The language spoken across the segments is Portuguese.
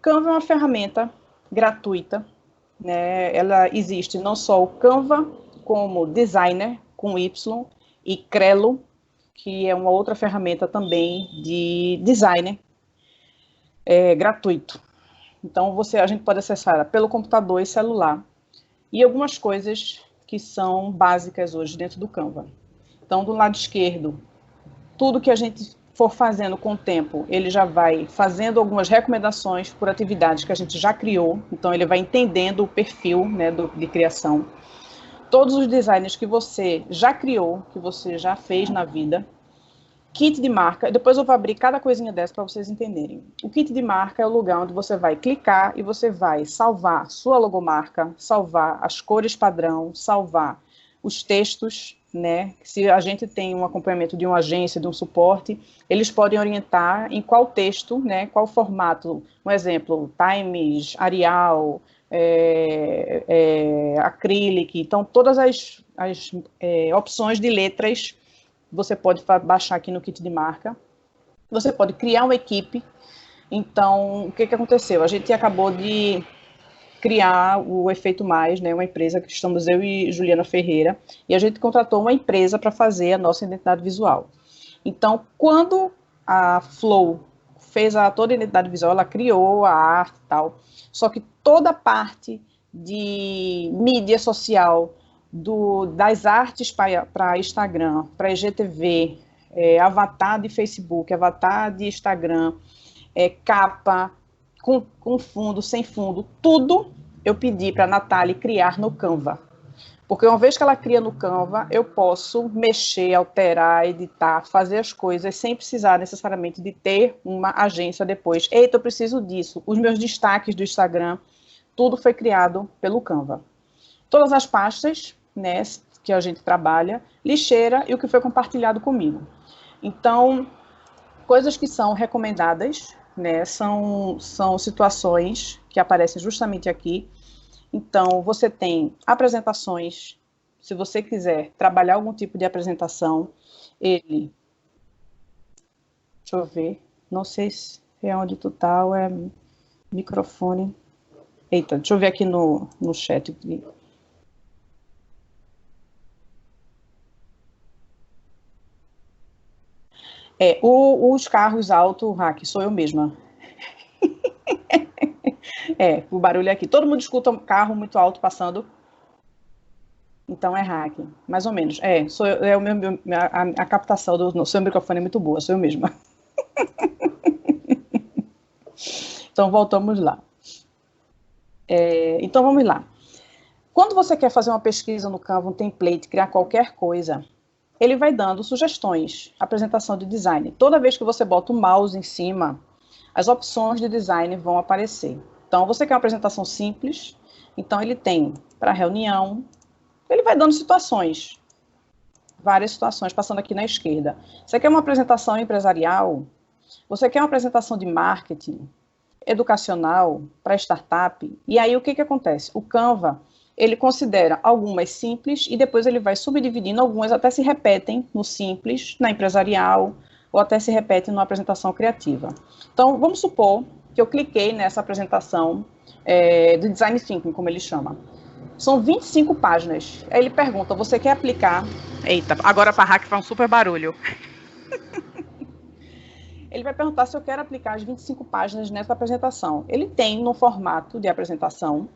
Canva é uma ferramenta gratuita, né? Ela existe não só o Canva, como Designer, com Y, e Crelo, que é uma outra ferramenta também de designer, gratuito. Então, a gente pode acessar pelo computador e celular. E algumas coisas que são básicas hoje dentro do Canva. Então, do lado esquerdo, tudo que a gente for fazendo com o tempo, ele já vai fazendo algumas recomendações por atividades que a gente já criou. Então, ele vai entendendo o perfil, né, de criação. Todos os designs que você já criou, que você já fez na vida. Kit de marca, depois eu vou abrir cada coisinha dessa para vocês entenderem. O kit de marca é o lugar onde você vai clicar e você vai salvar sua logomarca, salvar as cores padrão, salvar os textos, né? Se a gente tem um acompanhamento de uma agência, de um suporte, eles podem orientar em qual texto, né? Qual formato. Um exemplo, Times, Arial, Acrylic. Então, todas as opções de letras você pode baixar aqui no kit de marca. Você pode criar uma equipe. Então, o que aconteceu? A gente acabou de criar o Efeito Mais, né, uma empresa que estamos eu e Juliana Ferreira, e a gente contratou uma empresa para fazer a nossa identidade visual. Então, quando a Flow fez toda a identidade visual, ela criou a arte e tal, só que toda a parte de mídia social, das artes para Instagram, para IGTV, avatar de Facebook, avatar de Instagram, capa, com fundo, sem fundo, tudo eu pedi para a Natália criar no Canva. Porque uma vez que ela cria no Canva, eu posso mexer, alterar, editar, fazer as coisas sem precisar necessariamente de ter uma agência depois. Eita, eu preciso disso. Os meus destaques do Instagram, tudo foi criado pelo Canva. Todas as pastas, né, que a gente trabalha, lixeira e o que foi compartilhado comigo. Então, coisas que são recomendadas, né, são situações que aparecem justamente aqui. Então, você tem apresentações, se você quiser trabalhar algum tipo de apresentação, deixa eu ver, não sei se é onde tu tá ou é microfone. Eita, deixa eu ver aqui no chat. Os carros alto, hack, sou eu mesma. O barulho aqui. Todo mundo escuta um carro muito alto passando. Então é hack, mais ou menos. Sou eu, a captação do seu microfone é muito boa, sou eu mesma. Então voltamos lá. Então vamos lá. Quando você quer fazer uma pesquisa no Canva, um template, criar qualquer coisa, ele vai dando sugestões, apresentação de design. Toda vez que você bota o mouse em cima, as opções de design vão aparecer. Então, você quer uma apresentação simples, então ele tem para reunião, ele vai dando situações, várias situações, passando aqui na esquerda. Você quer uma apresentação empresarial? Você quer uma apresentação de marketing, educacional, para startup? E aí, o que acontece? O Canva, ele considera algumas simples e depois ele vai subdividindo, algumas até se repetem no simples, na empresarial, ou até se repetem numa apresentação criativa. Então, vamos supor que eu cliquei nessa apresentação do Design Thinking, como ele chama. São 25 páginas. Aí ele pergunta, você quer aplicar... Eita, agora para hack faz um super barulho. Ele vai perguntar se eu quero aplicar as 25 páginas nessa apresentação. Ele tem no formato de apresentação,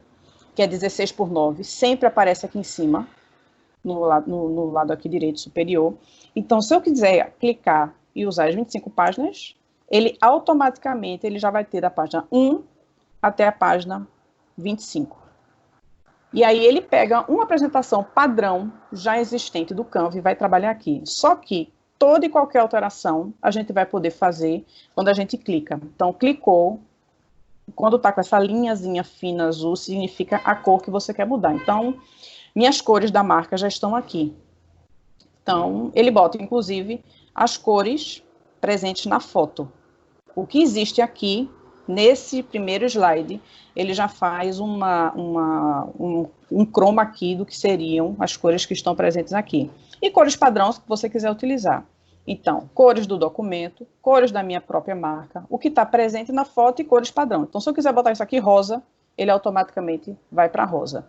que é 16:9, sempre aparece aqui em cima, no lado aqui direito superior. Então, se eu quiser clicar e usar as 25 páginas, ele automaticamente já vai ter da página 1 até a página 25. E aí ele pega uma apresentação padrão já existente do Canva e vai trabalhar aqui. Só que toda e qualquer alteração a gente vai poder fazer quando a gente clica. Então, clicou, quando está com essa linhazinha fina azul, significa a cor que você quer mudar. Então, minhas cores da marca já estão aqui. Então, ele bota, inclusive, as cores presentes na foto. O que existe aqui, nesse primeiro slide, ele já faz um chroma key do que seriam as cores que estão presentes aqui. E cores padrões que você quiser utilizar. Então, cores do documento, cores da minha própria marca, o que está presente na foto e cores padrão. Então, se eu quiser botar isso aqui rosa, ele automaticamente vai para rosa.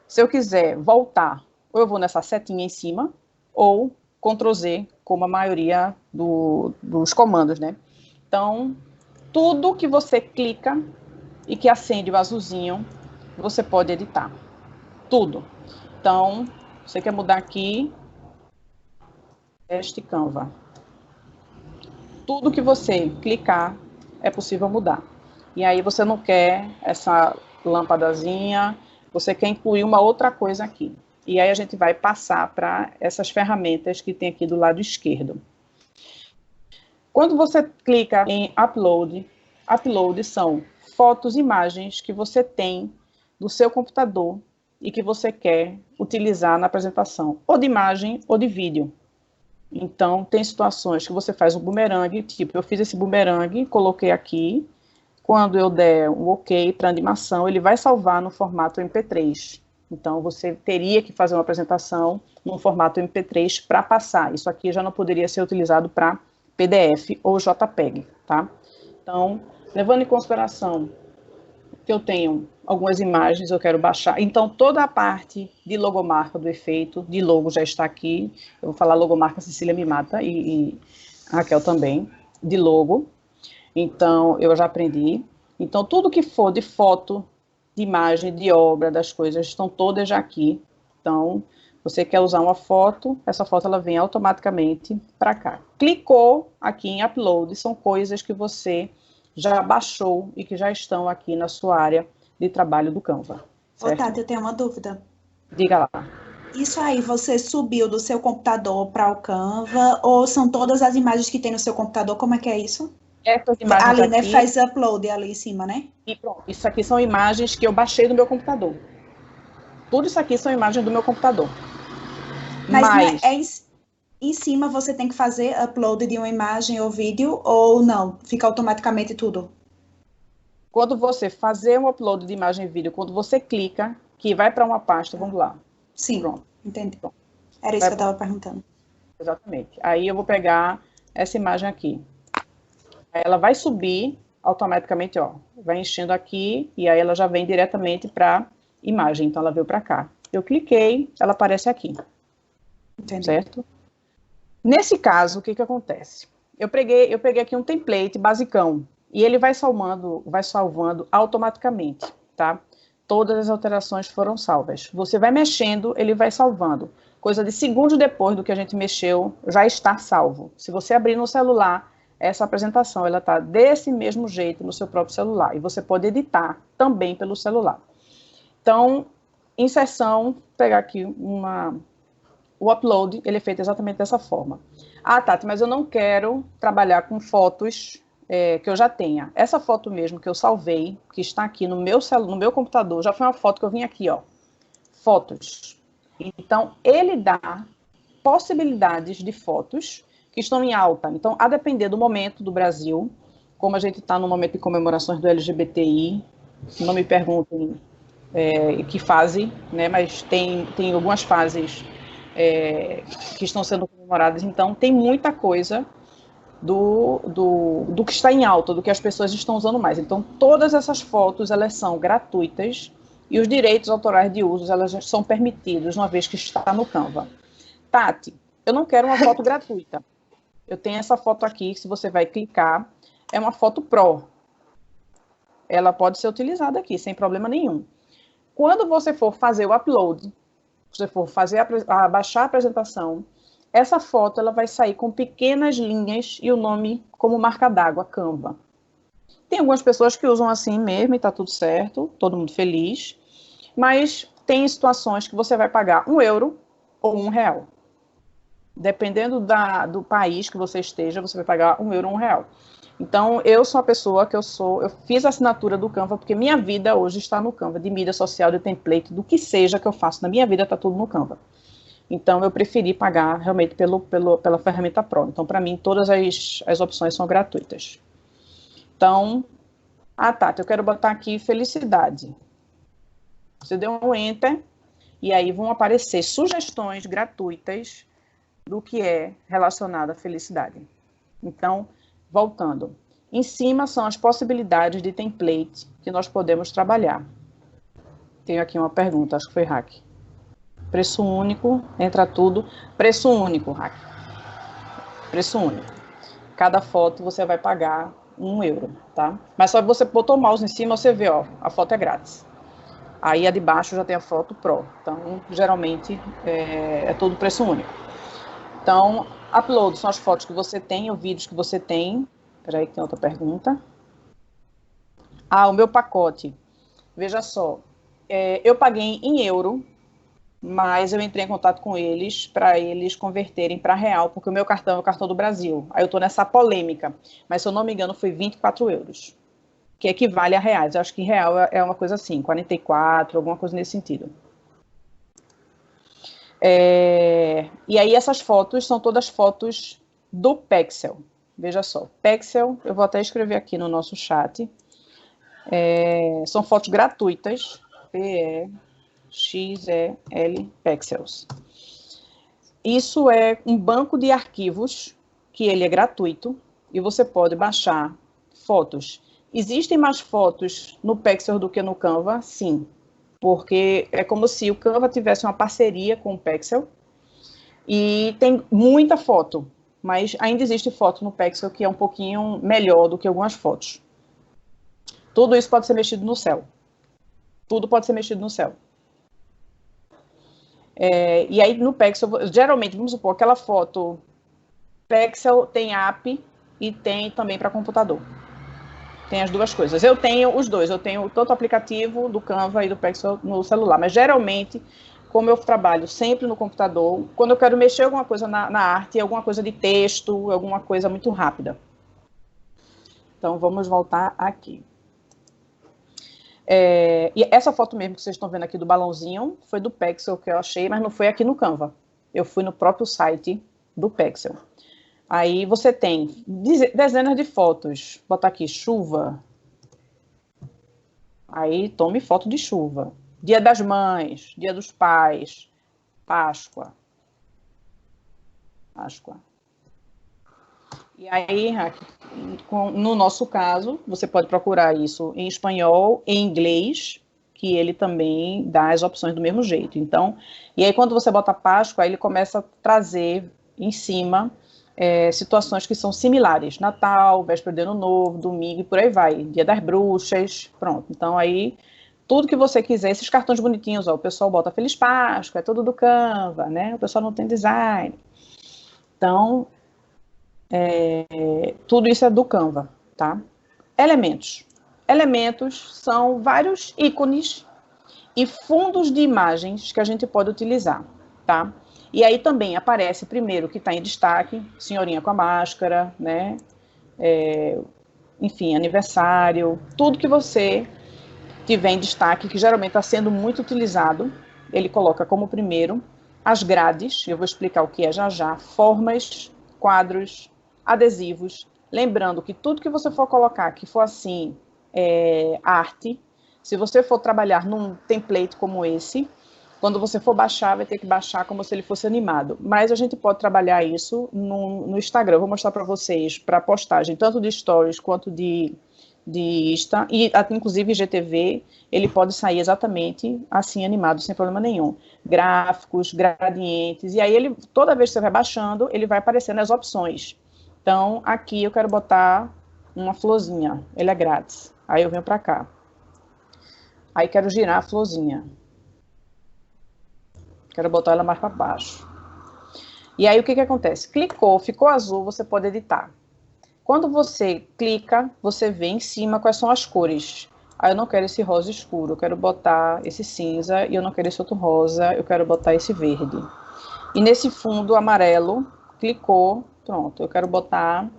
Se eu quiser voltar, ou eu vou nessa setinha em cima, ou Ctrl Z, como a maioria dos comandos, né? Então, tudo que você clica e que acende o azulzinho, você pode editar. Tudo. Então, você quer mudar aqui, este Canva. Tudo que você clicar, é possível mudar. E aí você não quer essa lâmpadazinha, você quer incluir uma outra coisa aqui. E aí a gente vai passar para essas ferramentas que tem aqui do lado esquerdo. Quando você clica em Upload, Upload são fotos, imagens que você tem do seu computador e que você quer utilizar na apresentação, ou de imagem ou de vídeo. Então, tem situações que você faz um bumerangue, tipo, eu fiz esse bumerangue, coloquei aqui, quando eu der um OK para animação, ele vai salvar no formato MP3. Então, você teria que fazer uma apresentação no formato MP3 para passar. Isso aqui já não poderia ser utilizado para PDF ou JPEG, tá? Então, levando em consideração que eu tenho algumas imagens, eu quero baixar. Então, toda a parte de logomarca do efeito, de logo já está aqui. Eu vou falar logomarca, Cecília me mata, e Raquel também, de logo. Então, eu já aprendi. Então, tudo que for de foto, de imagem, de obra, das coisas, estão todas já aqui. Então, você quer usar uma foto, essa foto ela vem automaticamente para cá. Clicou aqui em Upload, são coisas que você já baixou e que já estão aqui na sua área de trabalho do Canva. Ô, Tati, eu tenho uma dúvida. Diga lá. Isso aí você subiu do seu computador para o Canva ou são todas as imagens que tem no seu computador? Como é que é isso? Essas imagens ali, aqui, né? Faz upload ali em cima, né? E pronto, isso aqui são imagens que eu baixei do meu computador. Tudo isso aqui são imagens do meu computador. Mas é em cima você tem que fazer upload de uma imagem ou vídeo ou não? Fica automaticamente tudo? Quando você fazer um upload de imagem e vídeo, quando você clica, que vai para uma pasta, vamos lá. Sim, pronto. Entendi. Pronto. Era isso que eu estava perguntando. Exatamente. Aí eu vou pegar essa imagem aqui. Ela vai subir automaticamente, ó. Vai enchendo aqui e aí ela já vem diretamente para imagem. Então ela veio para cá. Eu cliquei, ela aparece aqui. Entendi. Certo? Nesse caso, o que acontece? Eu peguei aqui um template basicão e ele vai salvando automaticamente, tá? Todas as alterações foram salvas. Você vai mexendo, ele vai salvando. Coisa de segundos depois do que a gente mexeu, já está salvo. Se você abrir no celular, essa apresentação, ela está desse mesmo jeito no seu próprio celular. E você pode editar também pelo celular. Então, inserção, pegar aqui o upload, ele é feito exatamente dessa forma. Ah, Tati, mas eu não quero trabalhar com fotos que eu já tenha. Essa foto mesmo que eu salvei, que está aqui no meu computador, já foi uma foto que eu vim aqui, ó. Fotos. Então, ele dá possibilidades de fotos que estão em alta. Então, a depender do momento do Brasil, como a gente está no momento de comemorações do LGBTI, não me perguntem que fase, né, mas tem algumas fases que estão sendo comemoradas, então tem muita coisa do que está em alta, do que as pessoas estão usando mais. Então, todas essas fotos, elas são gratuitas e os direitos autorais de uso, elas são permitidos uma vez que está no Canva. Tati, eu não quero uma foto gratuita. Eu tenho essa foto aqui, se você vai clicar, é uma foto Pro. Ela pode ser utilizada aqui, sem problema nenhum. Quando você for fazer o upload, você for baixar a apresentação, essa foto ela vai sair com pequenas linhas e o nome como marca d'água, Canva. Tem algumas pessoas que usam assim mesmo e está tudo certo, todo mundo feliz, mas tem situações que você vai pagar €1 ou R$1. Dependendo do país que você esteja, você vai pagar €1 ou R$1. Então, eu sou uma pessoa eu fiz a assinatura do Canva, porque minha vida hoje está no Canva, de mídia social, de template, do que seja que eu faço na minha vida, está tudo no Canva. Então, eu preferi pagar realmente pela ferramenta Pro. Então, para mim, todas as opções são gratuitas. Então, Tati, eu quero botar aqui felicidade. Você deu um Enter, e aí vão aparecer sugestões gratuitas do que é relacionado à felicidade. Então, voltando. Em cima são as possibilidades de template que nós podemos trabalhar. Tenho aqui uma pergunta, acho que foi hack. Preço único, entra tudo. Preço único, hack. Preço único. Cada foto você vai pagar €1, tá? Mas só que você botou o mouse em cima, você vê, ó, a foto é grátis. Aí a de baixo já tem a foto Pro. Então, geralmente, é tudo preço único. Então, upload são as fotos que você tem, os vídeos que você tem. Espera aí que tem outra pergunta. O meu pacote. Veja só, eu paguei em euro, mas eu entrei em contato com eles para eles converterem para real, porque o meu cartão é o cartão do Brasil. Aí eu estou nessa polêmica, mas se eu não me engano foi €24, que equivale a reais. Eu acho que em real é uma coisa assim, 44, alguma coisa nesse sentido. E aí essas fotos são todas fotos do Pexel. Veja só, Pexel, eu vou até escrever aqui no nosso chat. São fotos gratuitas, P-E-X-E-L, Pexels. Isso é um banco de arquivos, que ele é gratuito, e você pode baixar fotos. Existem mais fotos no Pexel do que no Canva? Sim, porque é como se o Canva tivesse uma parceria com o Pexel, e tem muita foto, mas ainda existe foto no Pexel que é um pouquinho melhor do que algumas fotos. Tudo isso pode ser mexido no céu. Tudo pode ser mexido no céu. E aí no Pexel, geralmente, vamos supor, aquela foto Pexel tem app e tem também para computador. Tem as duas coisas. Eu tenho os dois, eu tenho tanto o aplicativo do Canva e do Pexel no celular, mas geralmente, como eu trabalho sempre no computador, quando eu quero mexer alguma coisa na arte, alguma coisa de texto, alguma coisa muito rápida. Então, vamos voltar aqui. E essa foto mesmo que vocês estão vendo aqui do balãozinho foi do Pexel que eu achei, mas não foi aqui no Canva. Eu fui no próprio site do Pexel. Aí você tem dezenas de fotos. Vou botar aqui chuva. Aí tome foto de chuva. Dia das Mães, Dia dos Pais, Páscoa. E aí, no nosso caso, você pode procurar isso em espanhol, em inglês, que ele também dá as opções do mesmo jeito. Então, e aí quando você bota Páscoa, aí ele começa a trazer em cima situações que são similares. Natal, véspera de Ano Novo, domingo e por aí vai. Dia das Bruxas, pronto. Então aí, tudo que você quiser, esses cartões bonitinhos, ó, o pessoal bota Feliz Páscoa, é tudo do Canva, né? O pessoal não tem design. Então, tudo isso é do Canva, tá? Elementos. Elementos são vários ícones e fundos de imagens que a gente pode utilizar, tá? E aí também aparece primeiro que está em destaque, senhorinha com a máscara, né? Enfim, aniversário, tudo que você tiver em destaque, que geralmente está sendo muito utilizado, ele coloca como primeiro. As grades, eu vou explicar o que é já, formas, quadros, adesivos, lembrando que tudo que você for colocar, que for assim, arte, se você for trabalhar num template como esse, quando você for baixar, vai ter que baixar como se ele fosse animado. Mas a gente pode trabalhar isso no Instagram. Eu vou mostrar para vocês, para postagem, tanto de stories quanto de Insta, e inclusive IGTV, ele pode sair exatamente assim, animado, sem problema nenhum. Gráficos, gradientes, e aí ele, toda vez que você vai baixando, ele vai aparecendo as opções. Então, aqui eu quero botar uma florzinha, ele é grátis. Aí eu venho para cá. Aí quero girar a florzinha. Quero botar ela mais para baixo. E aí o que acontece? Clicou, ficou azul, você pode editar. Quando você clica, você vê em cima quais são as cores. Aí eu não quero esse rosa escuro, eu quero botar esse cinza, e eu não quero esse outro rosa, eu quero botar esse verde. E nesse fundo amarelo, clicou, pronto, eu quero botar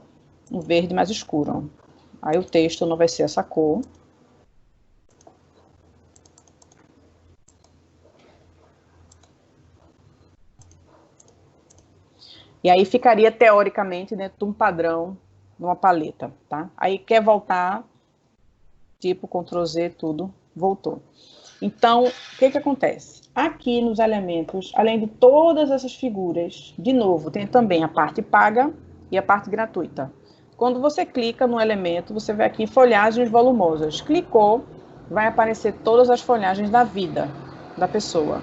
um verde mais escuro. Aí o texto não vai ser essa cor. E aí ficaria, teoricamente, dentro de um padrão, de uma paleta, tá? Aí quer voltar, tipo Ctrl Z, tudo, voltou. Então, o que acontece? Aqui nos elementos, além de todas essas figuras, de novo, tem também a parte paga e a parte gratuita. Quando você clica no elemento, você vê aqui folhagens volumosas. Clicou, vai aparecer todas as folhagens da vida da pessoa.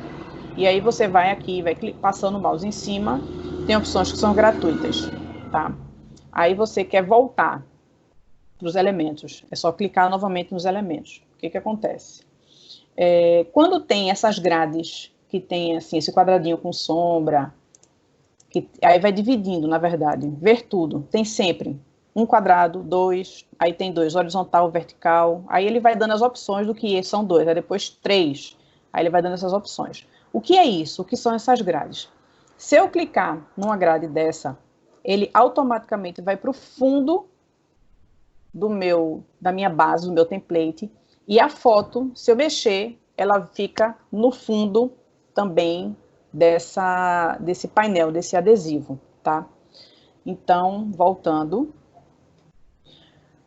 E aí você vai aqui, vai passando o mouse em cima, tem opções que são gratuitas, tá? Aí você quer voltar para os elementos, é só clicar novamente nos elementos. O que que acontece? Quando tem essas grades, que tem assim, esse quadradinho com sombra, aí vai dividindo, na verdade, ver tudo, tem sempre um quadrado, dois, aí tem dois, horizontal, vertical, aí ele vai dando as opções do que são dois, aí depois três, aí ele vai dando essas opções. O que é isso? O que são essas grades? Se eu clicar numa grade dessa, ele automaticamente vai para o fundo da minha base, do meu template, e a foto, se eu mexer, ela fica no fundo também desse painel, desse adesivo, tá? Então, voltando.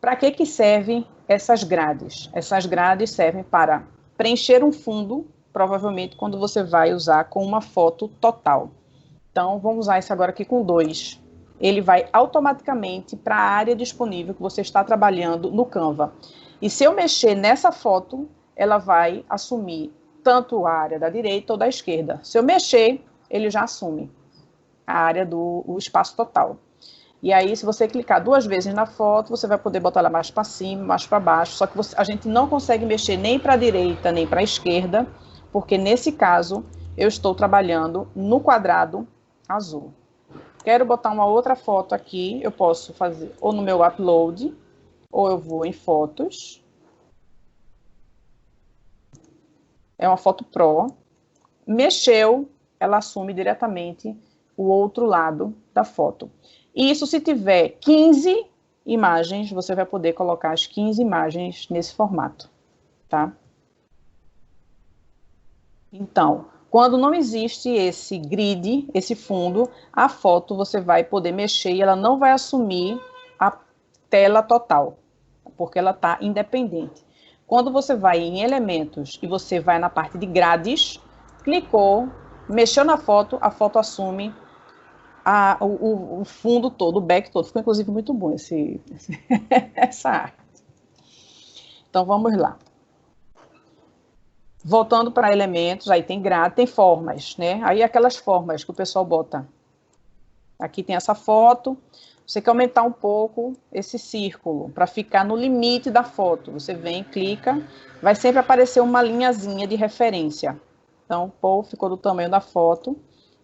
Para que servem essas grades? Essas grades servem para preencher um fundo, provavelmente quando você vai usar com uma foto total. Então, vamos usar isso agora aqui com 2. Ele vai automaticamente para a área disponível que você está trabalhando no Canva. E se eu mexer nessa foto, ela vai assumir tanto a área da direita ou da esquerda. Se eu mexer, ele já assume a área do espaço total. E aí, se você clicar 2 vezes na foto, você vai poder botar ela mais para cima, mais para baixo. Só que a gente não consegue mexer nem para a direita, nem para a esquerda, porque nesse caso, eu estou trabalhando no quadrado azul. Quero botar uma outra foto aqui, eu posso fazer ou no meu upload, ou eu vou em fotos. É uma foto Pro. Mexeu, ela assume diretamente o outro lado da foto. E isso, se tiver 15 imagens, você vai poder colocar as 15 imagens nesse formato, tá? Então, quando não existe esse grid, esse fundo, a foto você vai poder mexer e ela não vai assumir a tela total, porque ela está independente. Quando você vai em elementos e você vai na parte de grades, clicou, mexeu na foto, a foto assume o fundo todo, o back todo. Ficou, inclusive, muito bom essa arte. Então, vamos lá. Voltando para elementos, aí tem grade, tem formas, né? Aí aquelas formas que o pessoal bota. Aqui tem essa foto. Você quer aumentar um pouco esse círculo para ficar no limite da foto. Você vem, clica, vai sempre aparecer uma linhazinha de referência. Então, pô, ficou do tamanho da foto.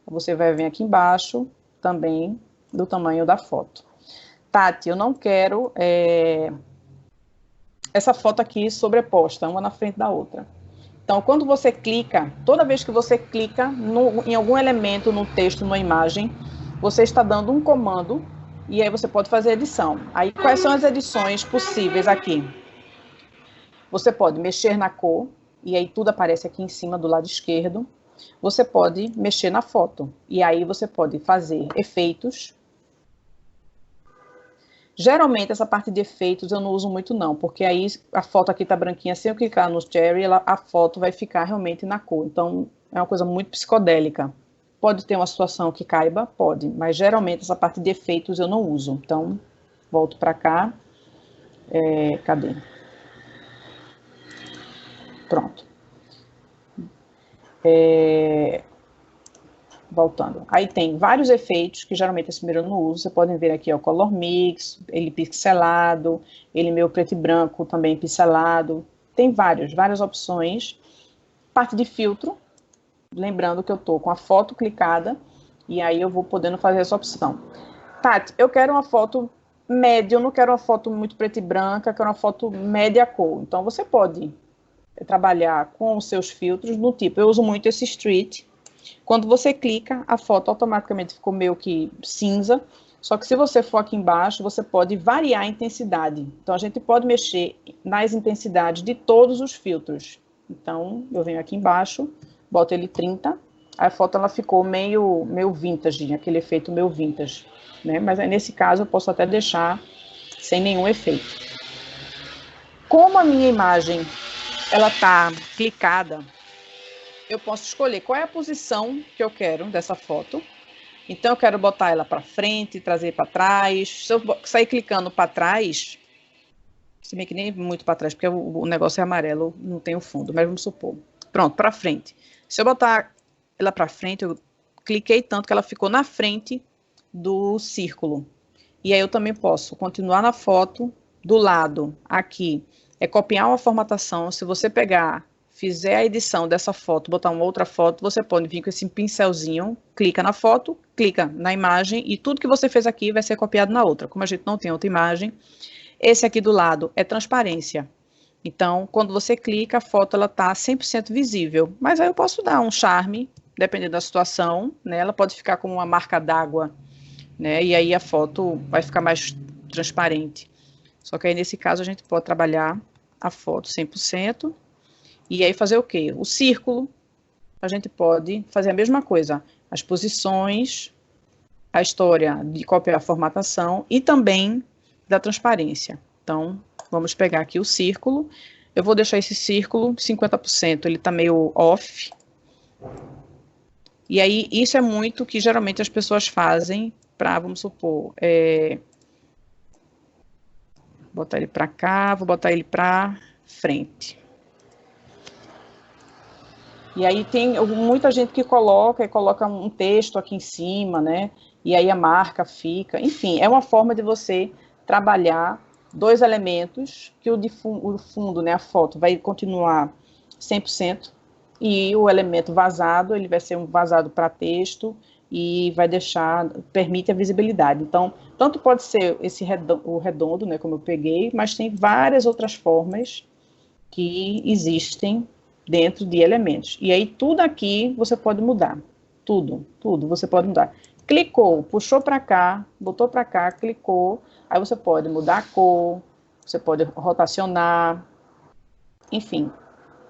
Você vai vir aqui embaixo, também do tamanho da foto. Tati, eu não quero essa foto aqui sobreposta, uma na frente da outra. Então, quando você clica, toda vez que você clica em algum elemento, no texto, numa imagem, você está dando um comando e aí você pode fazer edição. Aí, quais são as edições possíveis aqui? Você pode mexer na cor, e aí tudo aparece aqui em cima do lado esquerdo. Você pode mexer na foto, e aí você pode fazer efeitos. Geralmente, essa parte de efeitos eu não uso muito não, porque aí a foto aqui tá branquinha, se eu clicar no Cherry, a foto vai ficar realmente na cor. Então, é uma coisa muito psicodélica. Pode ter uma situação que caiba? Pode, mas geralmente essa parte de efeitos eu não uso. Então, volto para cá. Cadê? Pronto. Voltando. Aí tem vários efeitos, que geralmente esse primeiro eu não uso. Vocês podem ver aqui, ó, Color Mix, ele pixelado, ele meio preto e branco também pixelado. Tem várias opções. Parte de filtro, lembrando que eu tô com a foto clicada, e aí eu vou podendo fazer essa opção. Tati, eu quero uma foto média, eu não quero uma foto muito preta e branca, eu quero uma foto média cor. Então, você pode trabalhar com os seus filtros no tipo, eu uso muito esse Street. Quando você clica, a foto automaticamente ficou meio que cinza, só que se você for aqui embaixo, você pode variar a intensidade. Então, a gente pode mexer nas intensidades de todos os filtros. Então, eu venho aqui embaixo, boto ele 30, a foto ela ficou meio vintage, aquele efeito meio vintage, né? Mas aí, nesse caso, eu posso até deixar sem nenhum efeito. Como a minha imagem, ela tá clicada, eu posso escolher qual é a posição que eu quero dessa foto. Então, eu quero botar ela para frente, trazer para trás. Se eu sair clicando para trás, se bem que nem muito para trás, porque o negócio é amarelo, não tem o fundo, mas vamos supor. Pronto, para frente. Se eu botar ela para frente, eu cliquei tanto que ela ficou na frente do círculo. E aí eu também posso continuar na foto, do lado, aqui, é copiar uma formatação. Se você pegar, fizer a edição dessa foto, botar uma outra foto, você pode vir com esse pincelzinho, clica na foto, clica na imagem, e tudo que você fez aqui vai ser copiado na outra. Como a gente não tem outra imagem, esse aqui do lado é transparência. Então, quando você clica, a foto ela está 100% visível. Mas aí eu posso dar um charme, dependendo da situação, né? Ela pode ficar como uma marca d'água, né? E aí a foto vai ficar mais transparente. Só que aí, nesse caso, a gente pode trabalhar a foto 100%. E aí fazer o quê? O círculo, a gente pode fazer a mesma coisa. As posições, a história de copiar a formatação e também da transparência. Então, vamos pegar aqui o círculo. Eu vou deixar esse círculo 50%, ele está meio off. E aí, isso é muito que geralmente as pessoas fazem para, vamos supor, botar ele para cá, vou botar ele para frente. E aí tem muita gente que coloca um texto aqui em cima, né? E aí a marca fica, enfim, é uma forma de você trabalhar dois elementos, que o fundo, né, a foto, vai continuar 100%, e o elemento vazado, ele vai ser um vazado para texto, e vai permite a visibilidade. Então, tanto pode ser o redondo, né, como eu peguei, mas tem várias outras formas que existem dentro de elementos. E aí, tudo aqui você pode mudar. Tudo você pode mudar. Clicou, puxou para cá, botou para cá, clicou, aí você pode mudar a cor, você pode rotacionar, enfim,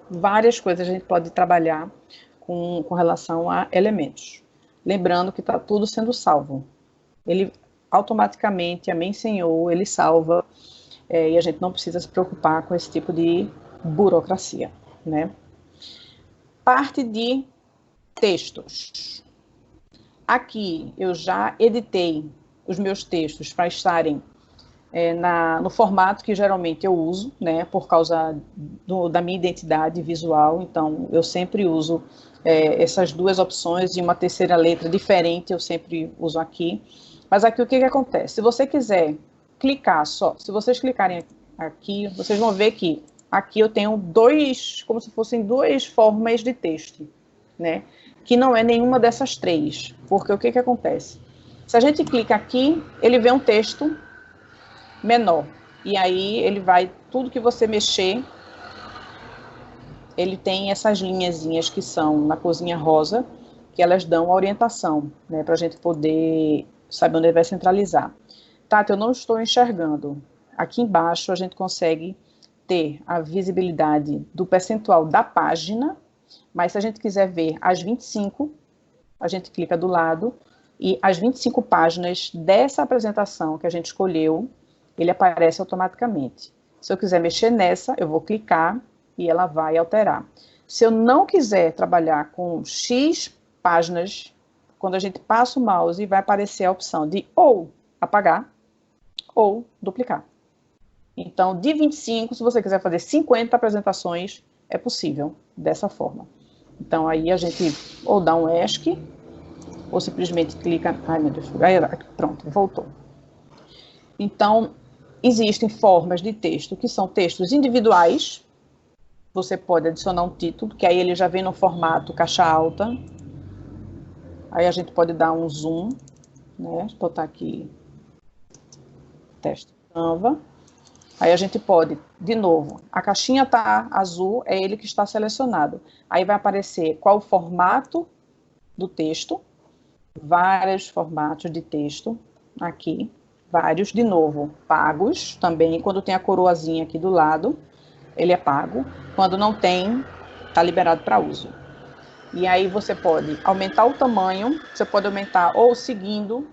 várias coisas a gente pode trabalhar com relação a elementos. Lembrando que está tudo sendo salvo. Ele automaticamente, amém Senhor, ele salva, e a gente não precisa se preocupar com esse tipo de burocracia, né? Parte de textos. Aqui eu já editei os meus textos para estarem no formato que geralmente eu uso, né, por causa da minha identidade visual. Então, eu sempre uso essas duas opções, e uma terceira letra diferente eu sempre uso aqui. Mas aqui o que acontece? Se você quiser clicar só, se vocês clicarem aqui, vocês vão ver que aqui eu tenho como se fossem duas formas de texto, né, que não é nenhuma dessas três, porque o que acontece? Se a gente clica aqui, ele vê um texto menor, e aí ele vai, tudo que você mexer, ele tem essas linhazinhas que são na corzinha rosa, que elas dão a orientação, né, para a gente poder saber onde ele vai centralizar. Tati, eu não estou enxergando. Aqui embaixo a gente consegue ter a visibilidade do percentual da página, mas se a gente quiser ver as 25, a gente clica do lado, e as 25 páginas dessa apresentação que a gente escolheu, ele aparece automaticamente. Se eu quiser mexer nessa, eu vou clicar e ela vai alterar. Se eu não quiser trabalhar com X páginas, quando a gente passa o mouse, vai aparecer a opção de ou apagar ou duplicar. Então, de 25, se você quiser fazer 50 apresentações, é possível dessa forma. Então, aí a gente ou dá um ESC, ou simplesmente clica... Ai, meu Deus, pronto, voltou. Então, existem formas de texto que são textos individuais. Você pode adicionar um título, que aí ele já vem no formato caixa alta. Aí a gente pode dar um zoom, né? Vou botar aqui, teste Canva. Aí a gente pode, de novo, a caixinha está azul, é ele que está selecionado. Aí vai aparecer qual o formato do texto, vários formatos de texto aqui, vários, de novo, pagos também. Quando tem a coroazinha aqui do lado, ele é pago. Quando não tem, está liberado para uso. E aí você pode aumentar o tamanho, você pode aumentar ou seguindo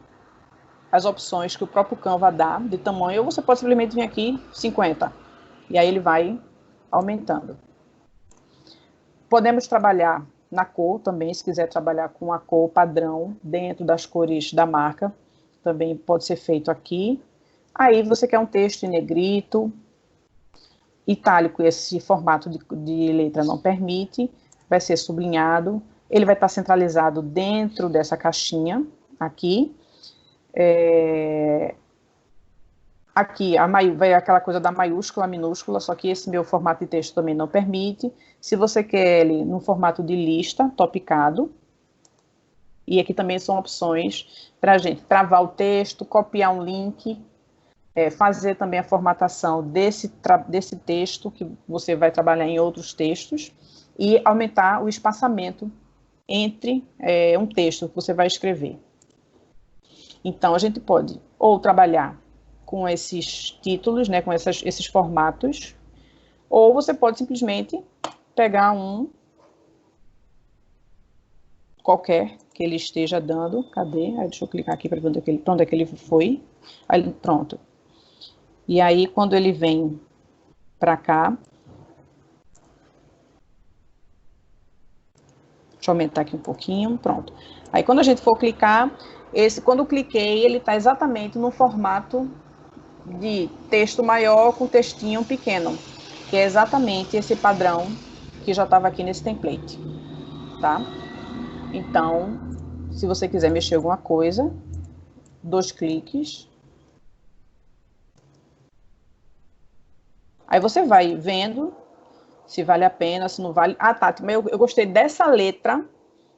as opções que o próprio Canva dá de tamanho, ou você pode simplesmente vir aqui 50, e aí ele vai aumentando. Podemos trabalhar na cor também, se quiser trabalhar com a cor padrão dentro das cores da marca, também pode ser feito aqui. Aí você quer um texto em negrito, itálico, esse formato de letra não permite, vai ser sublinhado, ele vai estar centralizado dentro dessa caixinha aqui. Aqui vai aquela coisa da maiúscula, minúscula, só que esse meu formato de texto também não permite. Se você quer ele no formato de lista, topicado, e aqui também são opções para a gente travar o texto, copiar um link, fazer também a formatação desse texto, que você vai trabalhar em outros textos, e aumentar o espaçamento entre um texto que você vai escrever. Então, a gente pode ou trabalhar com esses títulos, né, com esses formatos, ou você pode simplesmente pegar um qualquer que ele esteja dando. Cadê? Aí, deixa eu clicar aqui para ver onde é que ele foi. Aí, pronto. E aí, quando ele vem para cá, deixa eu aumentar aqui um pouquinho, pronto. Aí, quando a gente for clicar, quando eu cliquei, ele está exatamente no formato de texto maior com textinho pequeno, que é exatamente esse padrão que já estava aqui nesse template, tá? Então, se você quiser mexer alguma coisa, 2 cliques. Aí você vai vendo se vale a pena, se não vale. Ah, Tati, mas eu gostei dessa letra,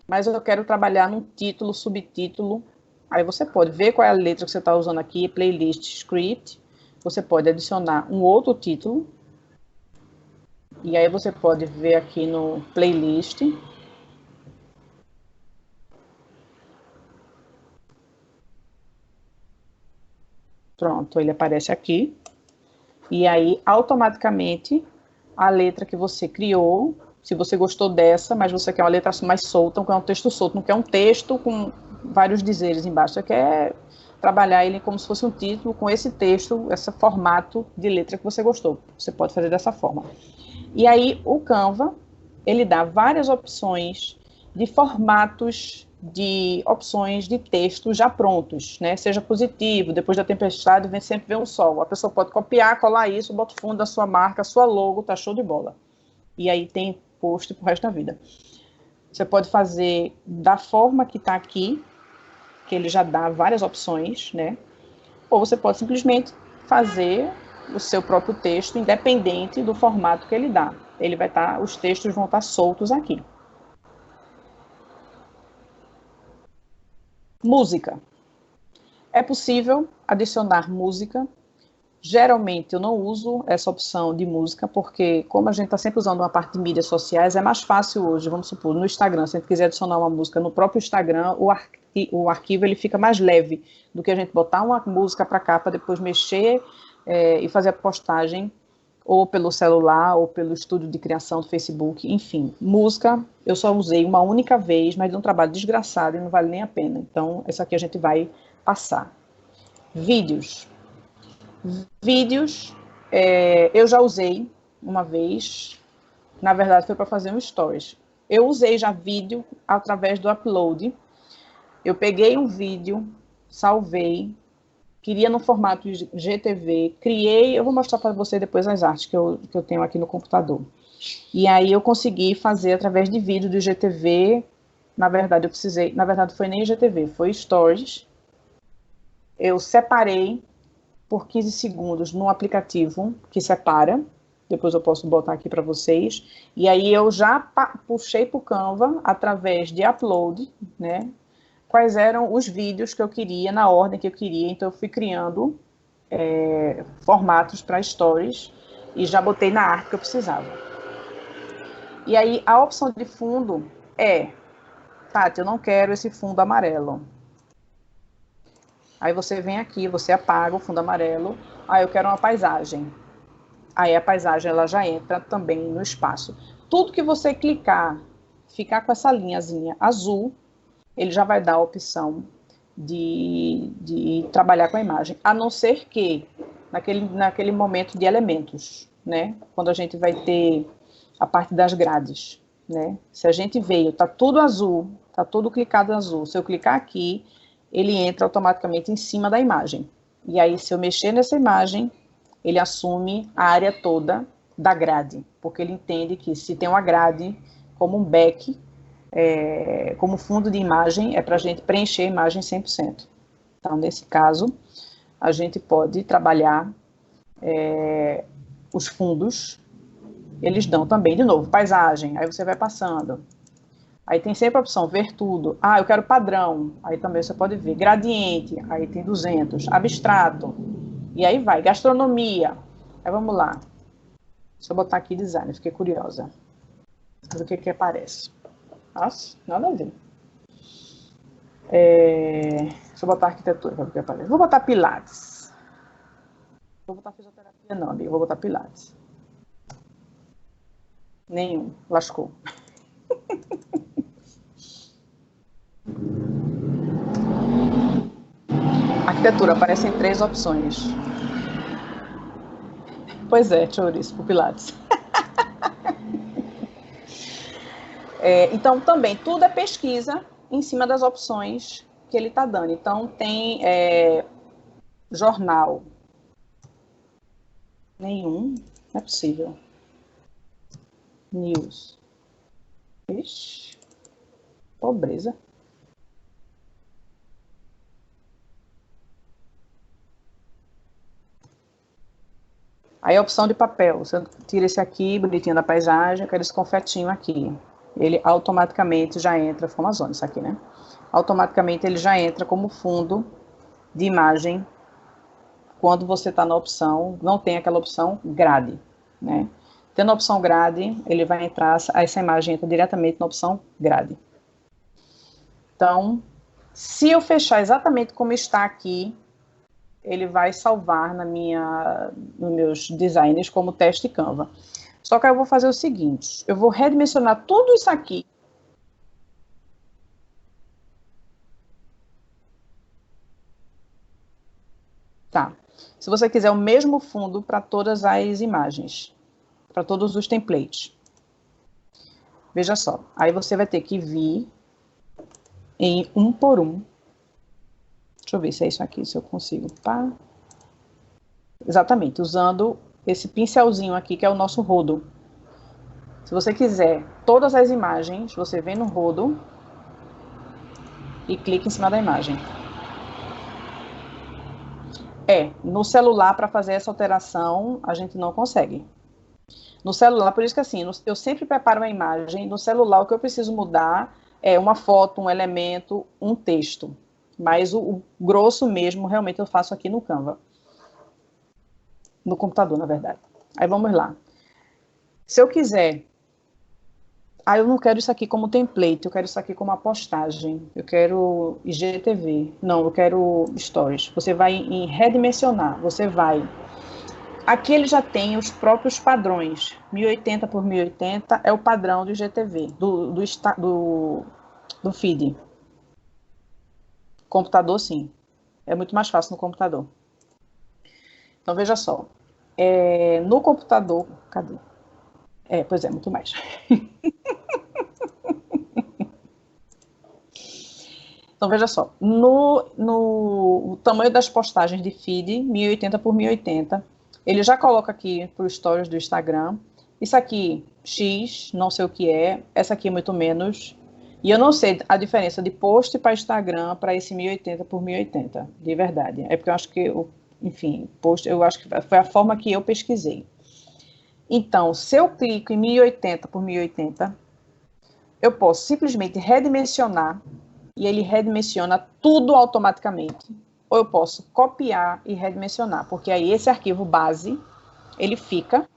mas eu quero trabalhar num título, subtítulo. Aí você pode ver qual é a letra que você está usando aqui, playlist, script. Você pode adicionar um outro título. E aí você pode ver aqui no playlist. Pronto, ele aparece aqui. E aí, automaticamente, a letra que você criou, se você gostou dessa, mas você quer uma letra mais solta, não quer um texto solto, não quer um texto com vários dizeres embaixo, você quer trabalhar ele como se fosse um título com esse texto, esse formato de letra que você gostou. Você pode fazer dessa forma. E aí, o Canva, ele dá várias opções de formatos, de opções de texto já prontos, né? Seja positivo, depois da tempestade sempre vem um sol. A pessoa pode copiar, colar isso, bota o fundo da sua marca, sua logo, tá show de bola. E aí tem post pro resto da vida. Você pode fazer da forma que tá aqui, que ele já dá várias opções, né? Ou você pode simplesmente fazer o seu próprio texto, independente do formato que ele dá. Ele vai estar, os textos vão estar soltos aqui. Música. É possível adicionar música. Geralmente eu não uso essa opção de música, porque como a gente está sempre usando uma parte de mídias sociais, é mais fácil hoje, vamos supor, no Instagram, se a gente quiser adicionar uma música no próprio Instagram, o arquivo ele fica mais leve do que a gente botar uma música para cá, para depois mexer e fazer a postagem, ou pelo celular, ou pelo estúdio de criação do Facebook, enfim. Música eu só usei uma única vez, mas deu um trabalho desgraçado e não vale nem a pena. Então, essa aqui a gente vai passar. Vídeos. Vídeos, eu já usei uma vez, na verdade foi para fazer um stories. Eu usei já vídeo através do upload. Eu peguei um vídeo, salvei, queria no formato de GTV, criei, eu vou mostrar para você depois as artes que eu tenho aqui no computador. E aí eu consegui fazer através de vídeo do GTV, na verdade foi nem GTV, foi Stories. Eu separei por 15 segundos no aplicativo que separa, depois eu posso botar aqui para vocês, e aí eu já puxei para o Canva através de upload, né? Quais eram os vídeos que eu queria, na ordem que eu queria, então eu fui criando formatos para stories e já botei na arte que eu precisava. E aí a opção de fundo Tati, eu não quero esse fundo amarelo. Aí você vem aqui, você apaga o fundo amarelo, aí eu quero uma paisagem. Aí a paisagem ela já entra também no espaço. Tudo que você clicar, ficar com essa linhazinha azul, ele já vai dar a opção de trabalhar com a imagem, a não ser que naquele momento de elementos, né? Quando a gente vai ter a parte das grades. né? Se a gente veio, tá tudo azul, tá tudo clicado azul. Se eu clicar aqui, ele entra automaticamente em cima da imagem. E aí, se eu mexer nessa imagem, ele assume a área toda da grade, porque ele entende que se tem uma grade como um back, como fundo de imagem, é para a gente preencher a imagem 100%. Então, nesse caso, a gente pode trabalhar os fundos, eles dão também, de novo, paisagem, aí você vai passando. Aí tem sempre a opção ver tudo. Ah, eu quero padrão, aí também você pode ver. Gradiente, aí tem 200. Abstrato, e aí vai. Gastronomia, aí vamos lá. Deixa eu botar aqui design, fiquei curiosa. O que aparece. Nossa, nada a ver. Deixa eu botar arquitetura, para ver o que aparece. Vou botar pilates. Vou botar fisioterapia não, amiga, vou botar pilates. Nenhum, lascou. Arquitetura, aparecem 3 opções. Pois é, chouriço, pro pilates. Então, também, tudo é pesquisa em cima das opções que ele está dando. Então, tem jornal. Nenhum, não é possível. News. Ixi, pobreza. Aí a opção de papel, você tira esse aqui, bonitinho da paisagem, aquele confetinho aqui. Ele automaticamente já entra, ficou Amazônia isso aqui, né? Automaticamente ele já entra como fundo de imagem quando você está na opção, não tem aquela opção grade, né? Tendo a opção grade, ele vai entrar, essa imagem entra diretamente na opção grade. Então, se eu fechar exatamente como está aqui, ele vai salvar nos meus designs como teste Canva. Só que eu vou fazer o seguinte, eu vou redimensionar tudo isso aqui. Tá. Se você quiser o mesmo fundo para todas as imagens, para todos os templates. Veja só, aí você vai ter que vir em um por um. Deixa eu ver se é isso aqui, se eu consigo. Pá. Exatamente, usando esse pincelzinho aqui, que é o nosso rodo. Se você quiser todas as imagens, você vem no rodo e clica em cima da imagem. No celular, para fazer essa alteração, a gente não consegue. No celular, por isso que assim, eu sempre preparo uma imagem, no celular o que eu preciso mudar é uma foto, um elemento, um texto. Mas o grosso mesmo, realmente, eu faço aqui no Canva. No computador, na verdade. Aí vamos lá. Se eu quiser... eu não quero isso aqui como template, eu quero isso aqui como uma postagem. Eu quero IGTV. Não, eu quero stories. Você vai em redimensionar. Você vai... Aqui ele já tem os próprios padrões. 1080 por 1080 é o padrão do IGTV, do feed. Computador, sim. É muito mais fácil no computador. Então, veja só. No computador... Cadê? Pois é, muito mais. Então, veja só. No tamanho das postagens de feed, 1080 por 1080, ele já coloca aqui para os stories do Instagram. Isso aqui, X, não sei o que é. Essa aqui é muito menos. E eu não sei a diferença de post para Instagram para esse 1080 por 1080, de verdade. É porque eu acho que, enfim, post, eu acho que foi a forma que eu pesquisei. Então, se eu clico em 1080 por 1080, eu posso simplesmente redimensionar e ele redimensiona tudo automaticamente. Ou eu posso copiar e redimensionar, porque aí esse arquivo base, ele fica...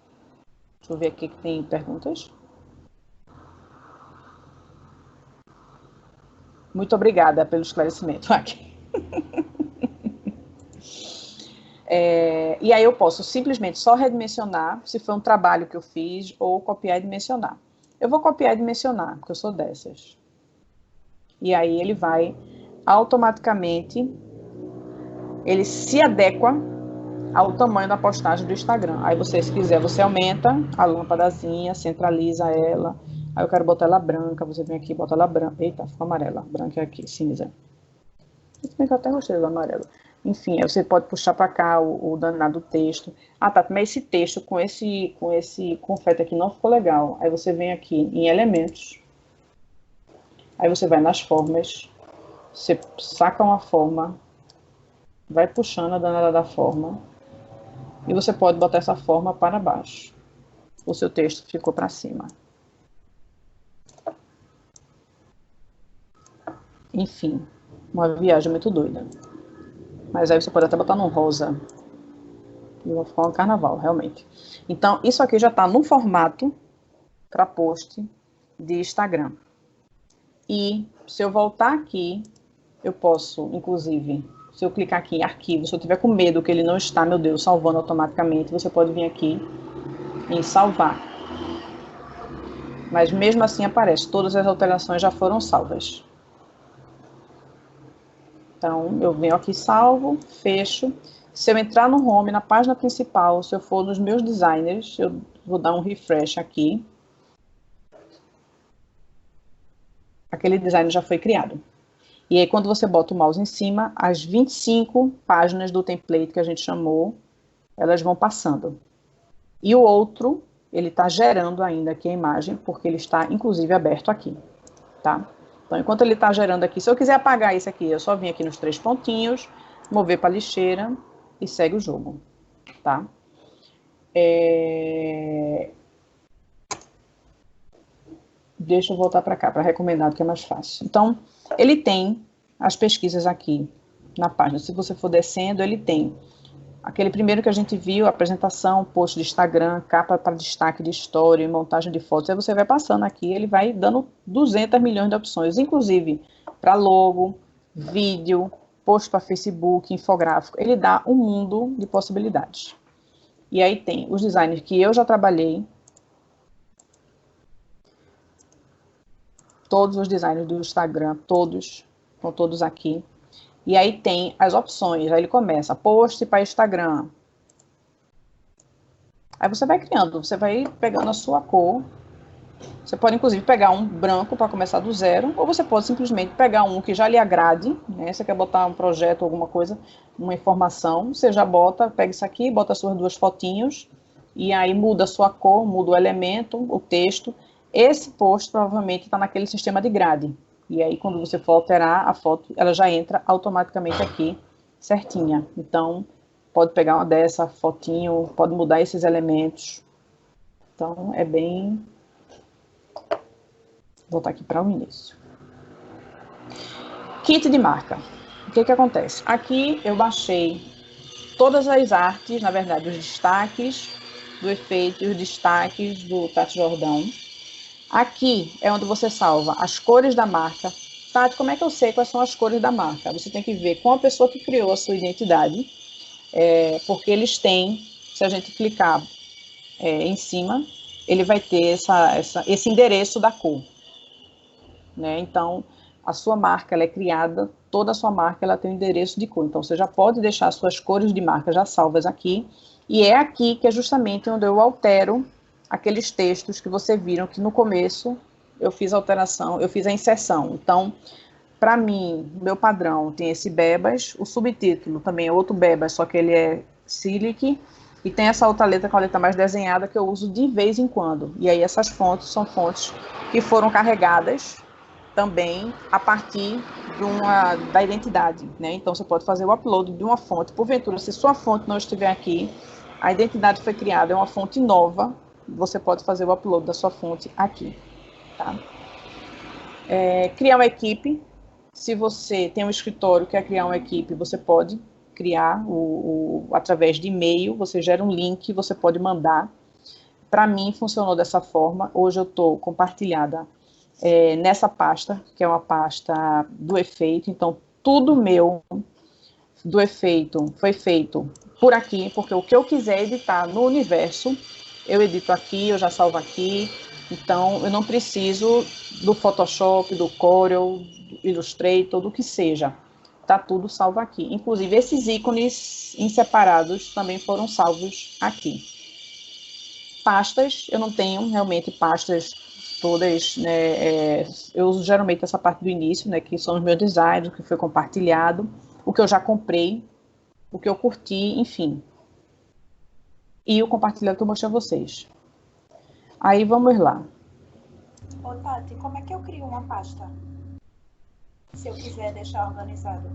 Deixa eu ver aqui que tem perguntas. Muito obrigada pelo esclarecimento aqui. E aí eu posso simplesmente só redimensionar, se foi um trabalho que eu fiz, ou copiar e dimensionar. Eu vou copiar e dimensionar, porque eu sou dessas. E aí ele vai automaticamente, ele se adequa ao tamanho da postagem do Instagram. Aí você, se quiser, você aumenta a lâmpadazinha, centraliza ela, Aí eu quero botar ela branca, você vem aqui e bota ela branca. Eita, ficou amarela. Branca é aqui, cinza. Se bem que eu até gostei do amarelo. Enfim, aí você pode puxar para cá o danado texto. Ah, tá, mas esse texto com esse confete aqui não ficou legal. Aí você vem aqui em elementos. Aí você vai nas formas. Você saca uma forma. Vai puxando a danada da forma. E você pode botar essa forma para baixo. O seu texto ficou para cima. Enfim, uma viagem muito doida. Mas aí você pode até botar num rosa. E vai ficar um carnaval, realmente. Então, isso aqui já está no formato para post de Instagram. E se eu voltar aqui, eu posso, inclusive, se eu clicar aqui em arquivo, se eu tiver com medo que ele não está, meu Deus, salvando automaticamente, você pode vir aqui em salvar. Mas mesmo assim aparece, todas as alterações já foram salvas. Então, eu venho aqui, salvo, fecho. Se eu entrar no home, na página principal, se eu for nos meus designers, eu vou dar um refresh aqui. Aquele design já foi criado. E aí, quando você bota o mouse em cima, as 25 páginas do template que a gente chamou, elas vão passando. E o outro, ele está gerando ainda aqui a imagem, porque ele está, inclusive, aberto aqui, tá? Então, enquanto ele está gerando aqui, se eu quiser apagar isso aqui, eu só vim aqui nos 3 pontinhos, mover para a lixeira e segue o jogo, tá? Deixa eu voltar para cá, para recomendado, que é mais fácil. Então, ele tem as pesquisas aqui na página. Se você for descendo, ele tem aquele primeiro que a gente viu, apresentação, post de Instagram, capa para destaque de história, montagem de fotos. Aí você vai passando aqui, ele vai dando 200 milhões de opções, inclusive para logo, vídeo, post para Facebook, infográfico. Ele dá um mundo de possibilidades. E aí tem os designers que eu já trabalhei, todos os designers do Instagram, todos, estão todos aqui. E aí tem as opções, aí ele começa, post para Instagram. Aí você vai criando, você vai pegando a sua cor. Você pode, inclusive, pegar um branco para começar do zero, ou você pode simplesmente pegar um que já lhe agrade, né? Você quer botar um projeto, alguma coisa, uma informação, você já bota, pega isso aqui, bota as suas 2 fotinhos, e aí muda a sua cor, muda o elemento, o texto. Esse post provavelmente está naquele sistema de grade. E aí, quando você for alterar a foto, ela já entra automaticamente aqui, certinha. Então, pode pegar uma dessa fotinho, pode mudar esses elementos. Então, é bem... Vou voltar aqui para o início. Kit de marca. O que acontece? Aqui eu baixei todas as artes, na verdade, os destaques do efeito, os destaques do Tati Jordão. Aqui é onde você salva as cores da marca. Tati, como é que eu sei quais são as cores da marca? Você tem que ver com a pessoa que criou a sua identidade, porque eles têm, se a gente clicar em cima, ele vai ter esse endereço da cor. Né? Então, a sua marca ela é criada, toda a sua marca ela tem um endereço de cor. Então, você já pode deixar as suas cores de marca já salvas aqui. E é aqui que é justamente onde eu altero aqueles textos que você viram que no começo eu fiz a alteração, eu fiz a inserção. Então, para mim, meu padrão tem esse Bebas, o subtítulo também é outro Bebas, só que ele é Silic, e tem essa outra letra com a letra mais desenhada que eu uso de vez em quando. E aí essas fontes são fontes que foram carregadas também a partir da identidade, né? Então, você pode fazer o upload de uma fonte. Porventura, se sua fonte não estiver aqui, a identidade foi criada, é uma fonte nova, você pode fazer o upload da sua fonte aqui, tá? Criar uma equipe. Se você tem um escritório, quer criar uma equipe, você pode criar através de e-mail, você gera um link, você pode mandar. Para mim, funcionou dessa forma. Hoje eu estou compartilhada nessa pasta, que é uma pasta do efeito. Então, tudo meu do efeito foi feito por aqui, porque o que eu quiser editar no universo, eu edito aqui, eu já salvo aqui. Então, eu não preciso do Photoshop, do Corel, do Illustrator, do que seja. Tá tudo salvo aqui. Inclusive, esses ícones em separados também foram salvos aqui. Pastas, eu não tenho realmente pastas todas, né, eu uso geralmente essa parte do início, né, que são os meus designs, o que foi compartilhado, o que eu já comprei, o que eu curti, enfim. E o compartilhado que eu mostrei a vocês. Aí vamos lá. Ô, Tati, como é que eu crio uma pasta? Se eu quiser deixar organizado.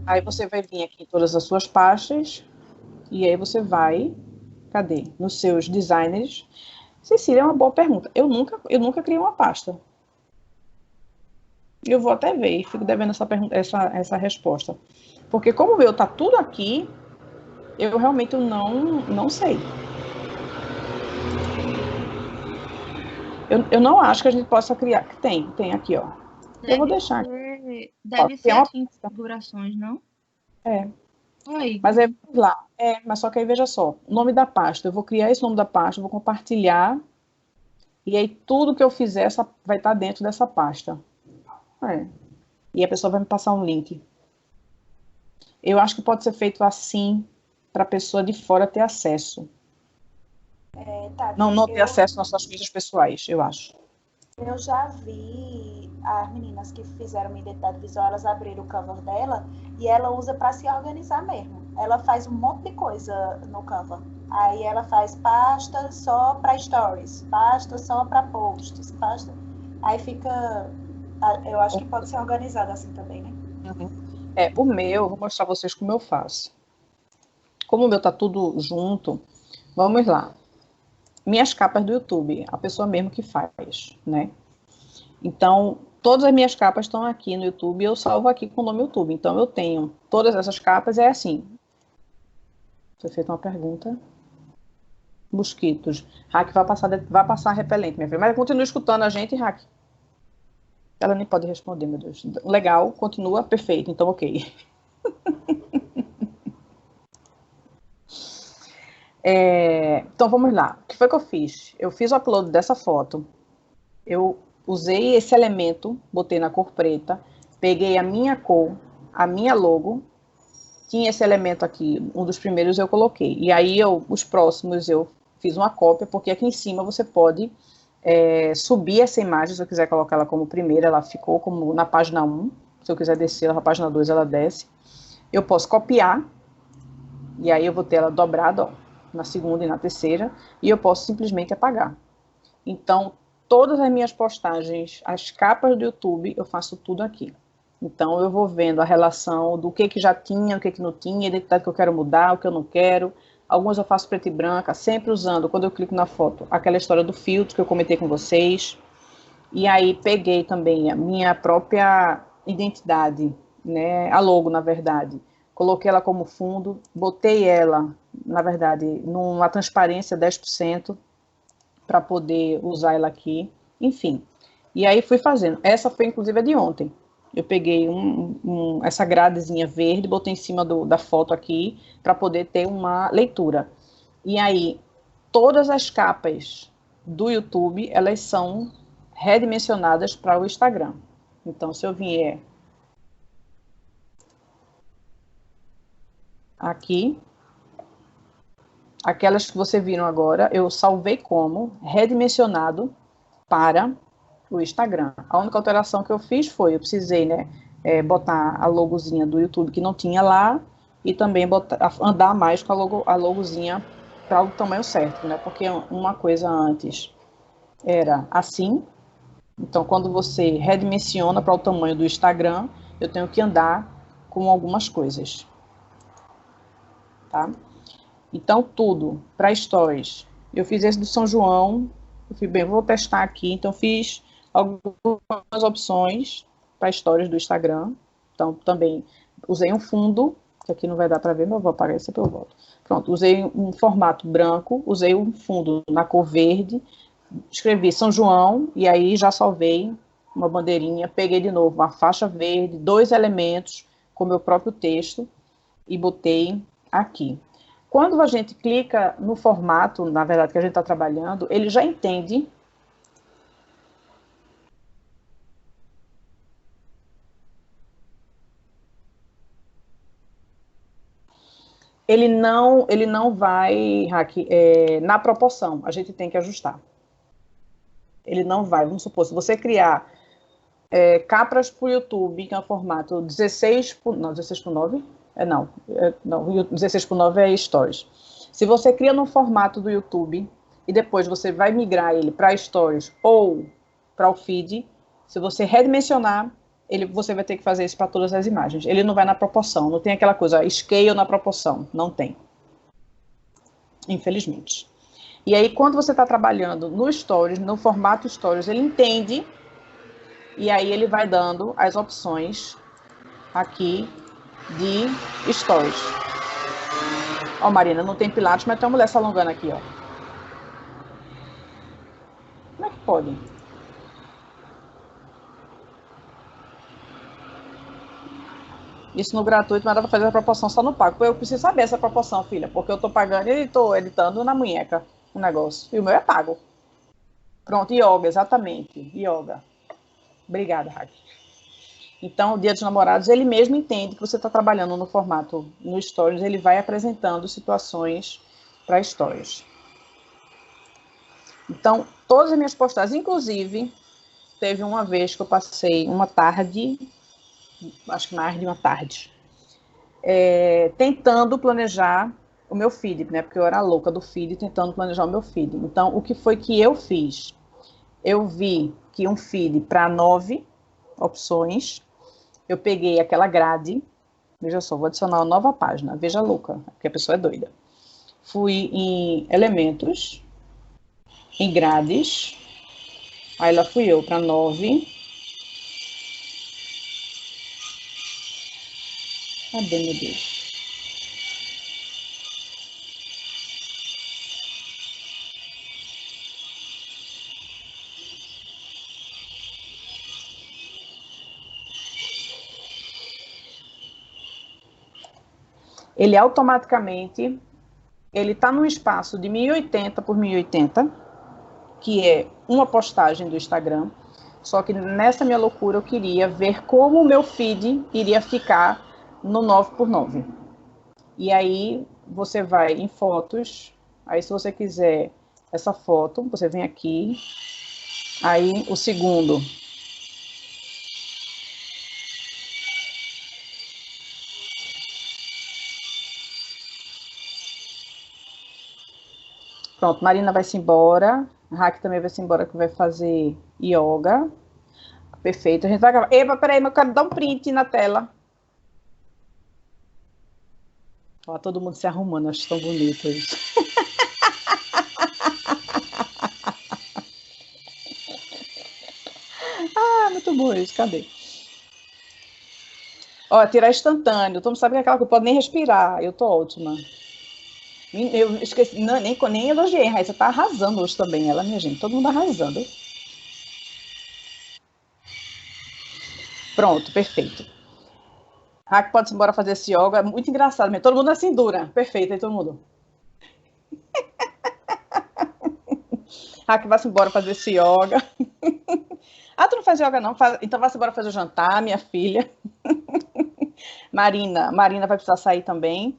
Aí você vai vir aqui em todas as suas pastas, e aí você vai, cadê? Nos seus designers. Cecília, é uma boa pergunta. Eu nunca criei uma pasta. Eu vou até ver, e fico devendo essa resposta. Porque como o meu tá tudo aqui, eu realmente não sei. Eu não acho que a gente possa criar. Tem aqui, ó. Eu vou deixar aqui. Deve ser aqui em configurações, não? É. Oi. Mas aí, vamos lá. Mas só que aí, veja só. O nome da pasta. Eu vou criar esse nome da pasta, vou compartilhar. E aí, tudo que eu fizer vai estar dentro dessa pasta. E a pessoa vai me passar um link. Eu acho que pode ser feito assim, para a pessoa de fora ter acesso. Tati, não ter acesso nas suas coisas pessoais, eu acho. Eu já vi as meninas que fizeram minha identidade visual, elas abriram o Canva dela e ela usa para se organizar mesmo. Ela faz um monte de coisa no Canva. Aí ela faz pasta só para stories, pasta só para posts, pasta. Aí fica. Eu acho que pode ser organizado assim também, né? Uhum. O meu, vou mostrar a vocês como eu faço. Como o meu tá tudo junto, vamos lá. Minhas capas do YouTube, a pessoa mesmo que faz, né? Então, todas as minhas capas estão aqui no YouTube e eu salvo aqui com o nome YouTube. Então, eu tenho todas essas capas, é assim. Foi feita uma pergunta. Mosquitos. Hack vai passar repelente, minha filha. Mas continua escutando a gente, Hack. Ela nem pode responder, meu Deus. Legal, continua, perfeito. Então, ok. Então, vamos lá. O que foi que eu fiz? Eu fiz o upload dessa foto. Eu usei esse elemento, botei na cor preta, peguei a minha cor, a minha logo, tinha esse elemento aqui, um dos primeiros eu coloquei. E aí, os próximos eu fiz uma cópia, porque aqui em cima você pode subir essa imagem, se eu quiser colocar ela como primeira, ela ficou como na página 1. Se eu quiser descer ela na página 2, ela desce. Eu posso copiar, e aí eu vou ter ela dobrada, ó, na segunda e na terceira, e eu posso simplesmente apagar. Então, todas as minhas postagens, as capas do YouTube, eu faço tudo aqui. Então, eu vou vendo a relação do que já tinha, o que não tinha, a identidade que eu quero mudar, o que eu não quero. Algumas eu faço preto e branca, sempre usando, quando eu clico na foto, aquela história do filtro que eu comentei com vocês. E aí, peguei também a minha própria identidade, né, a logo, na verdade. Coloquei ela como fundo, botei ela, na verdade, numa transparência 10%, para poder usar ela aqui, enfim. E aí fui fazendo. Essa foi, inclusive, a de ontem. Eu peguei essa gradezinha verde, botei em cima da foto aqui, para poder ter uma leitura. E aí, todas as capas do YouTube, elas são redimensionadas para o Instagram. Então, se eu vier aqui, aquelas que você viram agora, eu salvei como redimensionado para o Instagram. A única alteração que eu fiz foi, eu precisei, né, botar a logozinha do YouTube que não tinha lá e também andar mais com a logozinha para o tamanho certo, né? Porque uma coisa antes era assim, então quando você redimensiona para o tamanho do Instagram, eu tenho que andar com algumas coisas, tá? Então tudo para stories. Eu fiz esse do São João, eu fui bem, vou testar aqui, então fiz algumas opções para stories do Instagram. Então, também usei um fundo, que aqui não vai dar para ver, mas eu vou apagar isso depois eu volto. Pronto, usei um formato branco, usei um fundo na cor verde, escrevi São João, e aí já salvei uma bandeirinha, peguei de novo uma faixa verde, 2 elementos com meu próprio texto, e botei aqui. Quando a gente clica no formato, na verdade, que a gente está trabalhando, ele já entende. Ele não vai, Hack, na proporção, a gente tem que ajustar. Ele não vai. Vamos supor, se você criar capras para o YouTube, que é um formato 16 por... Não, 16 por 9? Não, 16 por 9 é Stories. Se você cria no formato do YouTube e depois você vai migrar ele para Stories ou para o feed, se você redimensionar, você vai ter que fazer isso para todas as imagens. Ele não vai na proporção, não tem aquela coisa, scale na proporção, não tem. Infelizmente. E aí, quando você está trabalhando no Stories, no formato Stories, ele entende e aí ele vai dando as opções aqui de Stories. Ó, Marina, não tem Pilates, mas tem uma mulher se alongando aqui, ó. Como é que pode? Isso no gratuito, mas dá pra fazer a proporção só no pago. Eu preciso saber essa proporção, filha, porque eu tô pagando e tô editando na munheca o negócio. E o meu é pago. Pronto, yoga, exatamente. Yoga. Obrigada, Raquel. Então, o Dia dos Namorados, ele mesmo entende que você está trabalhando no formato no Stories, ele vai apresentando situações para Stories. Então, todas as minhas postagens, inclusive, teve uma vez que eu passei uma tarde, acho que mais de uma tarde, tentando planejar o meu feed, né? Porque eu era louca do feed, tentando planejar o meu feed. Então, o que foi que eu fiz? Eu vi que um feed para 9 opções, eu peguei aquela grade, veja só, vou adicionar uma nova página, veja louca, porque a pessoa é doida. Fui em elementos, em grades, aí lá fui eu para 9. Cadê, meu Deus? Ele automaticamente, ele está num espaço de 1080 por 1080, que é uma postagem do Instagram, só que nessa minha loucura eu queria ver como o meu feed iria ficar no 9 por 9. E aí você vai em fotos, aí se você quiser essa foto, você vem aqui, aí o segundo. Pronto, Marina vai-se embora, Raque também vai-se embora que vai fazer yoga. Perfeito, a gente vai gravar. Eva, peraí, eu quero dar um print na tela. Ó, todo mundo se arrumando, acho tão bonito isso. Ah, muito bom isso, cadê? Ó, tirar instantâneo, todo mundo sabe que é aquela que eu pode nem respirar, eu tô ótima. Eu esqueci, não, nem elogiei, Raíssa tá arrasando hoje também, ela, minha gente, todo mundo arrasando. Pronto, perfeito. Raque pode ir embora fazer esse yoga, é muito engraçado mesmo, todo mundo assim dura, perfeito, aí todo mundo. Raque vai-se embora fazer esse yoga. Ah, tu não faz yoga não? Então vai-se embora fazer o jantar, minha filha. Marina vai precisar sair também.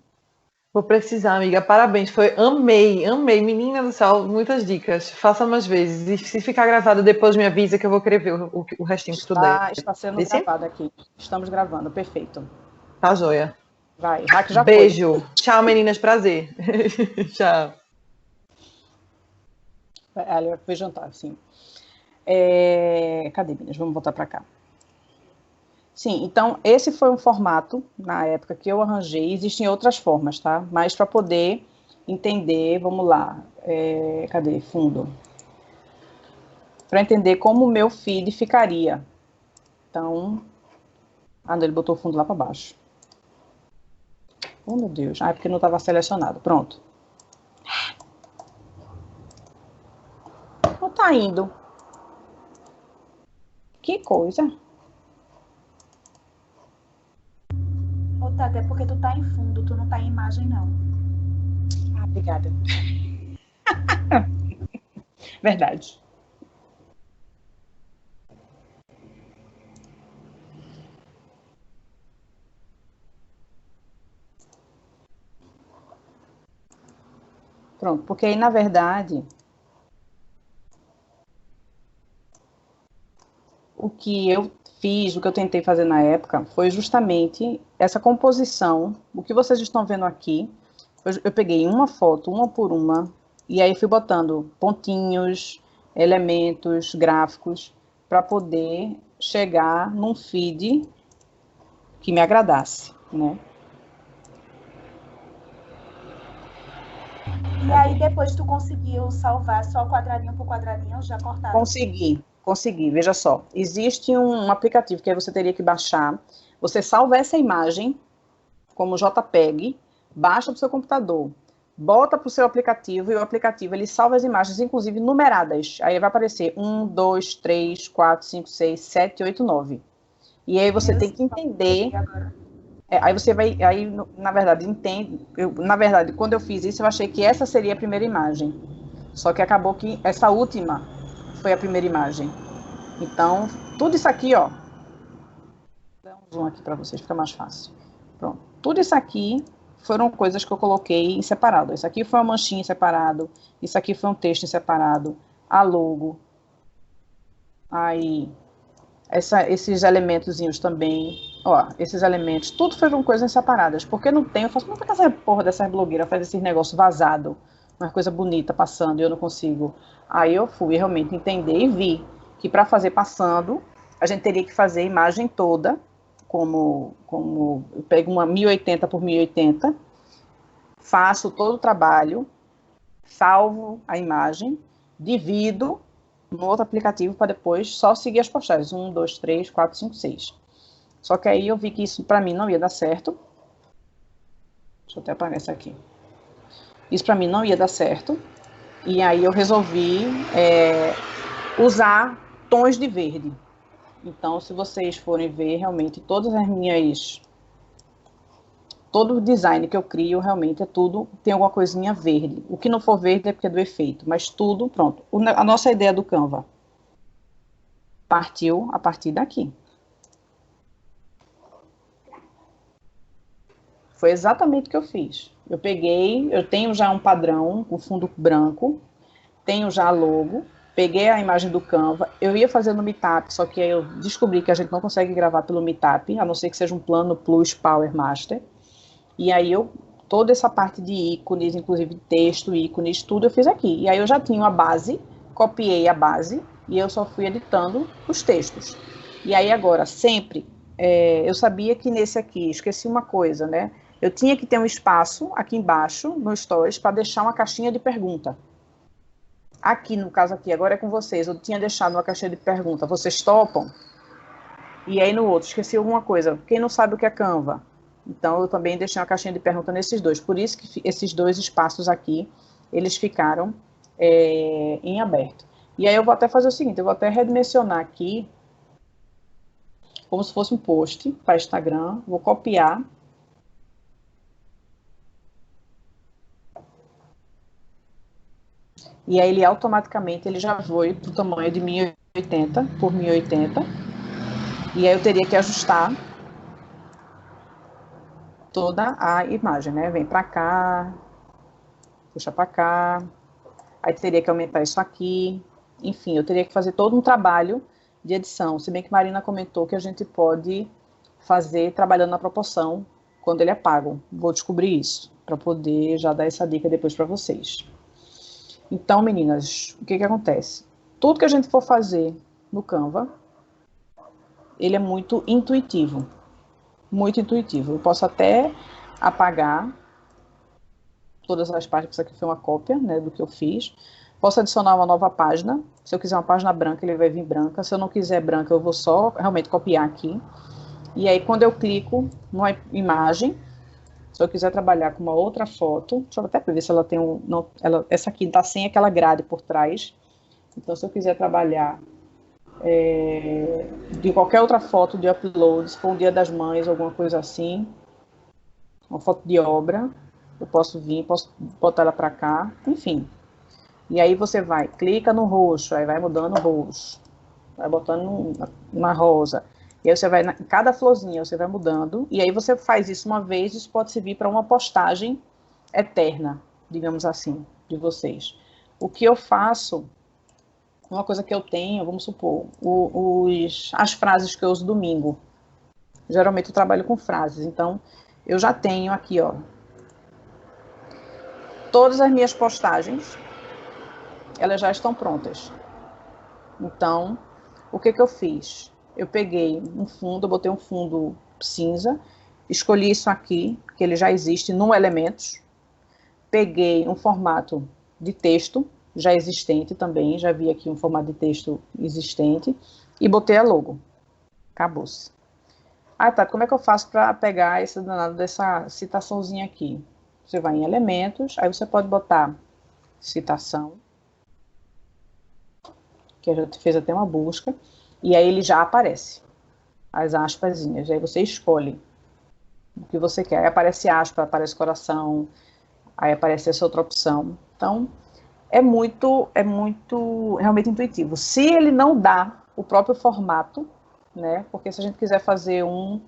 Vou precisar, amiga. Parabéns. Amei, amei. Menina do céu, muitas dicas. Faça mais vezes. E se ficar gravado depois, me avisa que eu vou querer ver o restinho que tu der. Está sendo gravado aqui. Estamos gravando, perfeito. Tá joia. Vai, Raque já Beijo. foi. Tchau, meninas. Prazer. Tchau. Ela foi jantar, sim. Cadê, meninas? Vamos voltar para cá. Sim, então esse foi um formato, na época, que eu arranjei. Existem outras formas, tá? Mas para poder entender, vamos lá. Cadê? Fundo. Para entender como o meu feed ficaria. Então... Ah, não, ele botou o fundo lá para baixo. Oh, meu Deus. Ah, é porque não estava selecionado. Pronto. Não tá indo. Que coisa. Ô, Tati, é porque tu tá em fundo, tu não tá em imagem, não. Ah, obrigada. Verdade. Pronto, porque aí, na verdade, o que eu fiz, o que eu tentei fazer na época, foi justamente essa composição. O que vocês estão vendo aqui, eu peguei uma foto, uma por uma, e aí fui botando pontinhos, elementos, gráficos, para poder chegar num feed que me agradasse, né? E aí depois tu conseguiu salvar só quadradinho por quadradinho, já cortado? Consegui, veja só. Existe um aplicativo que aí você teria que baixar. Você salva essa imagem como JPEG, baixa para o seu computador, bota para o seu aplicativo e o aplicativo ele salva as imagens, inclusive numeradas. Aí vai aparecer 1, 2, 3, 4, 5, 6, 7, 8, 9. E aí você tem que entender. Aí você vai, aí na verdade, entende. Na verdade, quando eu fiz isso, eu achei que essa seria a primeira imagem. Só que acabou que essa última foi a primeira imagem. Então, tudo isso aqui, ó. Vou dar um zoom aqui para vocês, fica mais fácil. Pronto. Tudo isso aqui foram coisas que eu coloquei em separado. Isso aqui foi uma manchinha em separado. Isso aqui foi um texto em separado. A logo. Aí, esses elementozinhos também. Ó, esses elementos. Tudo foram coisas separadas. Porque não tem, eu faço, não tem essa porra dessas blogueiras faz esse negócio vazado. Uma coisa bonita passando e eu não consigo. Aí eu fui realmente entender e vi que para fazer passando, a gente teria que fazer a imagem toda, como eu pego uma 1080 por 1080, faço todo o trabalho, salvo a imagem, divido no outro aplicativo para depois só seguir as postagens. 1, 2, 3, 4, 5, 6. Só que aí eu vi que isso para mim não ia dar certo. Deixa eu até apagar isso aqui. Isso para mim não ia dar certo. E aí eu resolvi usar tons de verde. Então, se vocês forem ver, realmente, todo o design que eu crio, realmente, é tudo, tem alguma coisinha verde. O que não for verde é porque é do efeito, mas tudo, pronto. A nossa ideia do Canva partiu a partir daqui. Foi exatamente o que eu fiz. Eu tenho já um padrão com fundo branco, tenho já a logo, peguei a imagem do Canva, eu ia fazer no Meetup, só que aí eu descobri que a gente não consegue gravar pelo Meetup, a não ser que seja um plano Plus Power Master. E aí toda essa parte de ícones, inclusive texto, ícones, tudo eu fiz aqui. E aí eu já tinha a base, copiei a base e eu só fui editando os textos. E aí agora, sempre, eu sabia que nesse aqui, esqueci uma coisa, né? Eu tinha que ter um espaço aqui embaixo, no Stories, para deixar uma caixinha de pergunta. Aqui, no caso aqui, agora é com vocês, eu tinha deixado uma caixinha de pergunta, vocês topam? E aí no outro, esqueci alguma coisa, quem não sabe o que é Canva? Então eu também deixei uma caixinha de pergunta nesses dois, por isso que esses dois espaços aqui, eles ficaram em aberto. E aí eu vou até fazer o seguinte, eu vou até redimensionar aqui, como se fosse um post para Instagram, vou copiar. E aí ele automaticamente já foi para o tamanho de 1080 por 1080. E aí eu teria que ajustar toda a imagem, né? Vem para cá, puxa para cá. Aí teria que aumentar isso aqui. Enfim, eu teria que fazer todo um trabalho de edição. Se bem que Marina comentou que a gente pode fazer trabalhando na proporção quando ele é pago. Vou descobrir isso, para poder já dar essa dica depois para vocês. Então, meninas, o que acontece? Tudo que a gente for fazer no Canva, ele é muito intuitivo. Muito intuitivo. Eu posso até apagar todas as páginas, isso aqui foi uma cópia, né, do que eu fiz. Posso adicionar uma nova página. Se eu quiser uma página branca, ele vai vir branca. Se eu não quiser branca, eu vou só realmente copiar aqui. E aí, quando eu clico numa imagem, se eu quiser trabalhar com uma outra foto, deixa eu até ver se ela tem essa aqui está sem aquela grade por trás. Então, se eu quiser trabalhar de qualquer outra foto de upload, se for um Dia das Mães, alguma coisa assim, uma foto de obra, eu posso botar ela para cá, enfim. E aí você clica no roxo, aí vai mudando o roxo, vai botando uma rosa. E aí você vai, em cada florzinha, você vai mudando, e aí você faz isso uma vez, isso pode servir para uma postagem eterna, digamos assim, de vocês. O que eu faço uma coisa que eu tenho, vamos supor, as frases que eu uso domingo. Geralmente eu trabalho com frases, então eu já tenho aqui, ó, todas as minhas postagens, elas já estão prontas. Então, o que eu fiz? Eu peguei um fundo, eu botei um fundo cinza, escolhi isso aqui, que ele já existe no Elementos, peguei um formato de texto já existente também, já vi aqui um formato de texto existente, e botei a logo. Acabou-se. Ah, tá, como é que eu faço para pegar esse danado dessa citaçãozinha aqui? Você vai em Elementos, aí você pode botar citação, que a gente fez até uma busca, e aí ele já aparece, as aspasinhas, aí você escolhe o que você quer, aí aparece aspa, aparece coração, aí aparece essa outra opção. Então, é muito realmente intuitivo. Se ele não dá o próprio formato, né, porque se a gente quiser fazer um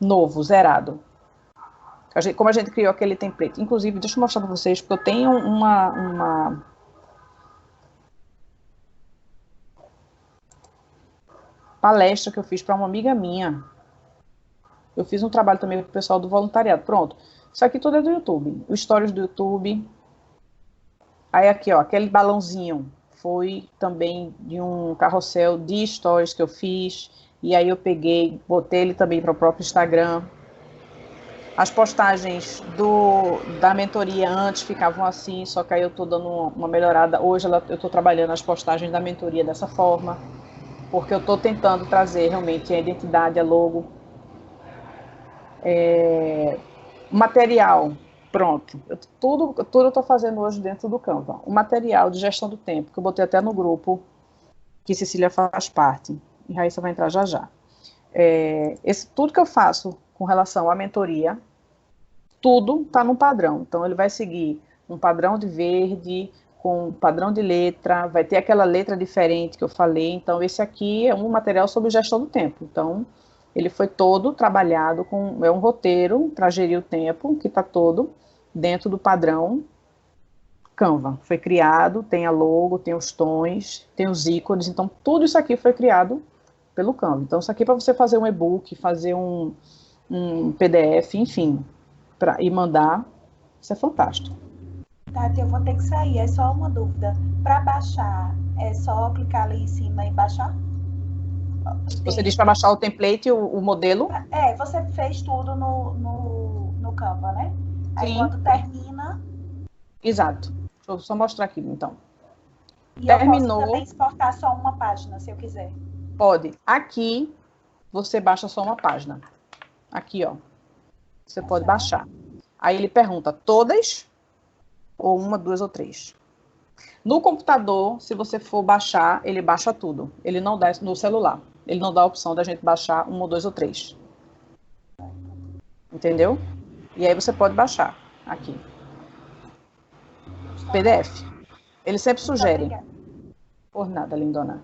novo, zerado, como a gente criou aquele template, inclusive, deixa eu mostrar para vocês, porque eu tenho uma palestra que eu fiz para uma amiga minha. Eu fiz um trabalho também com o pessoal do voluntariado. Pronto. Isso aqui tudo é do YouTube. Os stories do YouTube. Aí aqui, ó, aquele balãozinho foi também de um carrossel de stories que eu fiz. E aí eu peguei, botei ele também para o próprio Instagram. As postagens da mentoria antes ficavam assim, só que aí eu estou dando uma melhorada. Hoje eu estou trabalhando as postagens da mentoria dessa forma, porque eu estou tentando trazer realmente a identidade, a logo. Material, pronto. Tudo eu estou fazendo hoje dentro do Canva. O material de gestão do tempo, que eu botei até no grupo, que Cecília faz parte, e Raíssa vai entrar já já. Tudo que eu faço com relação à mentoria, tudo está no padrão. Então, ele vai seguir um padrão de verde, com um padrão de letra, vai ter aquela letra diferente que eu falei. Então, esse aqui é um material sobre gestão do tempo. Então, ele foi todo trabalhado é um roteiro para gerir o tempo, que está todo dentro do padrão Canva. Foi criado, tem a logo, tem os tons, tem os ícones, então tudo isso aqui foi criado pelo Canva. Então isso aqui para você fazer um e-book, fazer um PDF, enfim, e mandar, isso é fantástico. Tati, eu vou ter que sair, é só uma dúvida. Para baixar, é só clicar ali em cima e baixar? Você diz para baixar o template, o modelo? Você fez tudo no Canva, né? Aí Sim. quando termina... Exato. Deixa eu só mostrar aqui, então. E terminou. Eu posso também exportar só uma página, se eu quiser. Pode. Aqui, você baixa só uma página. Aqui, ó. Você pode baixar. Aí ele pergunta, todas? Ou uma, duas ou três? No computador, se você for baixar, ele baixa tudo. Ele não dá no celular. Ele não dá a opção da gente baixar uma, dois ou três. Entendeu? E aí você pode baixar aqui. PDF. Ele sempre sugere. Por nada, lindona.